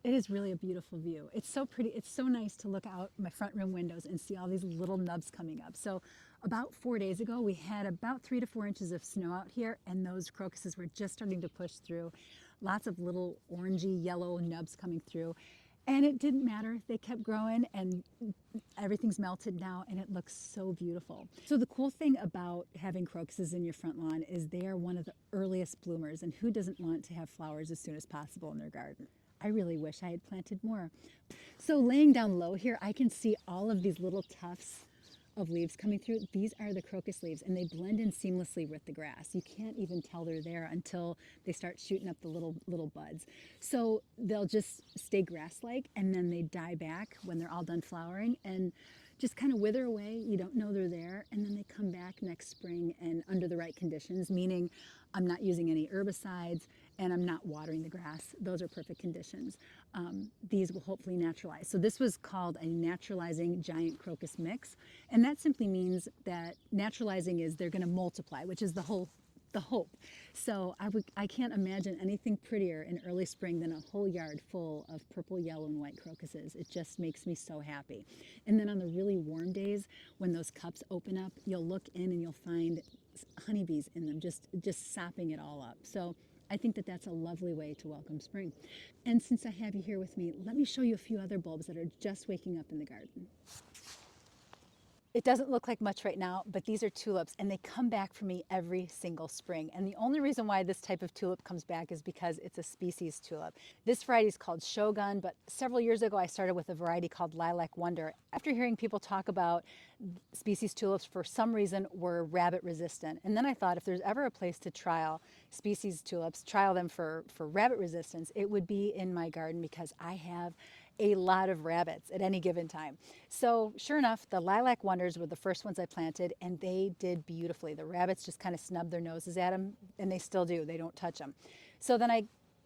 It is really a beautiful view. It's so pretty. It's so nice to look out my front room windows and see all these little nubs coming up. So about 4 days ago, we had about 3 to 4 inches of snow out here, and those crocuses were just starting to push through. Lots of little orangey yellow nubs coming through. And it didn't matter. They kept growing, and everything's melted now, and it looks so beautiful. So the cool thing about having crocuses in your front lawn is they are one of the earliest bloomers, and who doesn't want to have flowers as soon as possible in their garden? I really wish I had planted more. So laying down low here, I can see all of these little tufts of leaves coming through. These are the crocus leaves, and they blend in seamlessly with the grass. You can't even tell they're there until they start shooting up the little buds. So they'll just stay grass-like, and then they die back when they're all done flowering and just kind of wither away. You don't know they're there, and then they come back next spring and under the right conditions, meaning I'm not using any herbicides and I'm not watering the grass. Those are perfect conditions. These will hopefully naturalize. So this was called a naturalizing giant crocus mix, and that simply means that naturalizing is they're going to multiply, which is the hope. So I can't imagine anything prettier in early spring than a whole yard full of purple, yellow, and white crocuses. It just makes me so happy. And then on the really warm days, when those cups open up, you'll look in and you'll find honeybees in them, just sopping it all up. So I think that that's a lovely way to welcome spring. And since I have you here with me, let me show you a few other bulbs that are just waking up in the garden. It doesn't look like much right now, but these are tulips, and they come back for me every single spring. And the only reason why this type of tulip comes back is because it's a species tulip. This variety is called Shogun, but several years ago I started with a variety called Lilac Wonder. After hearing people talk about species tulips, for some reason were rabbit resistant. And then I thought, if there's ever a place to trial species tulips, trial them for rabbit resistance, it would be in my garden, because I have a lot of rabbits at any given time. So sure enough, the Lilac Wonders were the first ones I planted, and they did beautifully. The rabbits just kind of snubbed their noses at them, and they still do. They don't touch them. So then I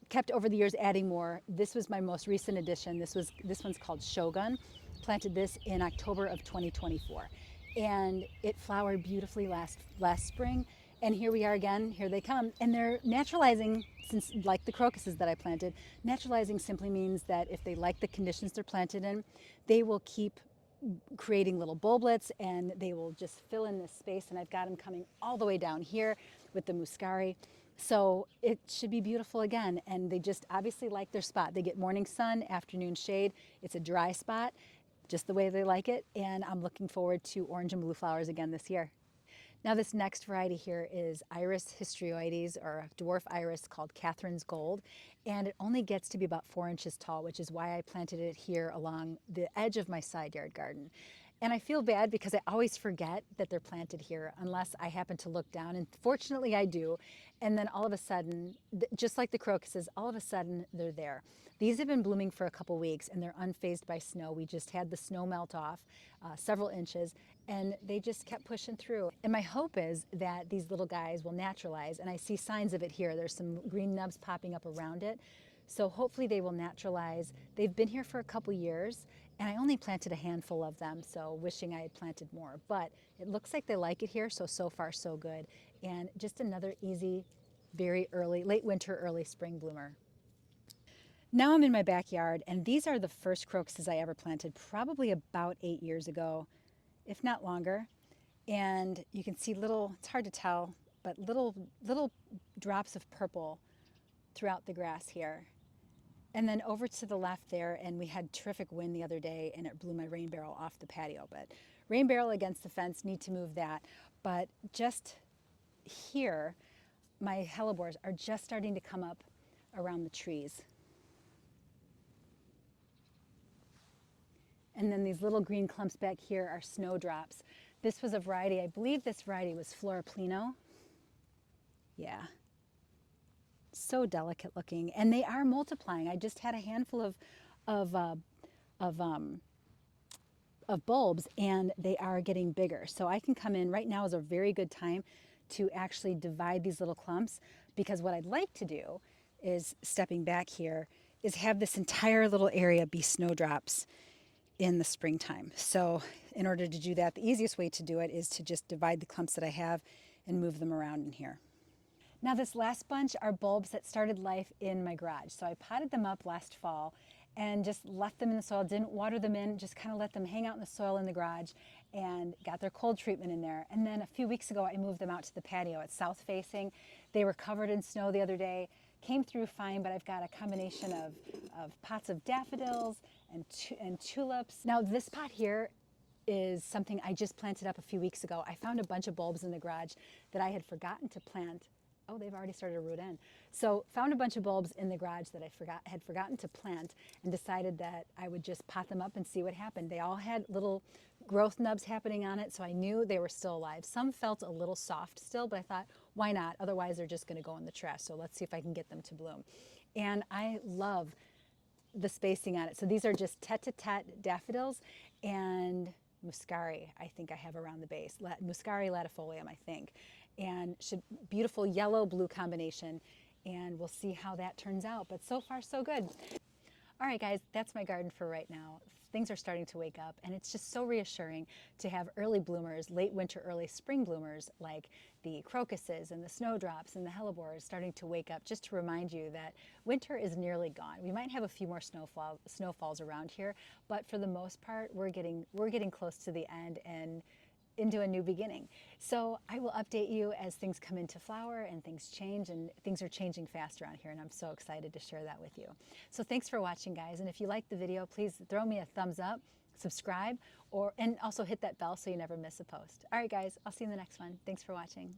kept over the years adding more. This was my most recent addition. This one's called Shogun. Planted this in October of 2024, and it flowered beautifully last spring. And here we are again, here they come. And they're naturalizing, since like the crocuses that I planted, naturalizing simply means that if they like the conditions they're planted in, they will keep creating little bulblets, and they will just fill in this space. And I've got them coming all the way down here with the muscari. So it should be beautiful again. And they just obviously like their spot. They get morning sun, afternoon shade. It's a dry spot, just the way they like it. And I'm looking forward to orange and blue flowers again this year. Now this next variety here is Iris histrioides, or a dwarf iris called Catherine's Gold, and it only gets to be about 4 inches tall, which is why I planted it here along the edge of my side yard garden. And I feel bad because I always forget that they're planted here unless I happen to look down, and fortunately I do. And then all of a sudden, just like the crocuses, all of a sudden they're there. These have been blooming for a couple weeks, and they're unfazed by snow. We just had the snow melt off several inches, and they just kept pushing through. And my hope is that these little guys will naturalize, and I see signs of it here. There's some green nubs popping up around it. So hopefully they will naturalize. They've been here for a couple years, and I only planted a handful of them, so wishing I had planted more. But it looks like they like it here, so far so good. And just another easy, very early, late winter, early spring bloomer. Now I'm in my backyard, and these are the first crocuses I ever planted, probably about 8 years ago, if not longer. And you can see little, it's hard to tell, but little drops of purple throughout the grass here. And then over to the left there, and we had terrific wind the other day, and it blew my rain barrel off the patio. But rain barrel against the fence, need to move that. But just here, my hellebores are just starting to come up around the trees. And then these little green clumps back here are snowdrops. This was a variety, I believe this variety was Floripleno. Yeah. So delicate looking, and they are multiplying. I just had a handful of bulbs, and they are getting bigger. So I can come in right now is a very good time to actually divide these little clumps, because what I'd like to do is, stepping back here, is have this entire little area be snowdrops in the springtime. So in order to do that, the easiest way to do it is to just divide the clumps that I have and move them around in here. Now this last bunch are bulbs that started life in my garage. So I potted them up last fall, and just left them in the soil, didn't water them in, just kind of let them hang out in the soil in the garage and got their cold treatment in there. And then a few weeks ago, I moved them out to the patio. It's south facing. They were covered in snow the other day, came through fine, but I've got a combination of pots of daffodils and tulips. Now this pot here is something I just planted up a few weeks ago. I found a bunch of bulbs in the garage that I had forgotten to plant. Oh, they've already started to root in. So found a bunch of bulbs in the garage that I had forgotten to plant, and decided that I would just pot them up and see what happened. They all had little growth nubs happening on it, so I knew they were still alive. Some felt a little soft still, but I thought, why not? Otherwise, they're just gonna go in the trash. So let's see if I can get them to bloom. And I love the spacing on it. So these are just tete-a-tete daffodils and muscari, I think I have around the base. Muscari latifolium, I think. And beautiful yellow-blue combination. And we'll see how that turns out. But so far, so good. All right, guys, that's my garden for right now. Things are starting to wake up, and it's just so reassuring to have early bloomers, late winter, early spring bloomers, like the crocuses and the snowdrops and the hellebores starting to wake up, just to remind you that winter is nearly gone. We might have a few more snowfalls around here, but for the most part, we're getting close to the end and into a new beginning. So I will update you as things come into flower and things change, and things are changing fast around here, and I'm so excited to share that with you. So thanks for watching, guys, and if you liked the video, please throw me a thumbs up, subscribe, and also hit that bell so you never miss a post. All right, guys, I'll see you in the next one. Thanks for watching.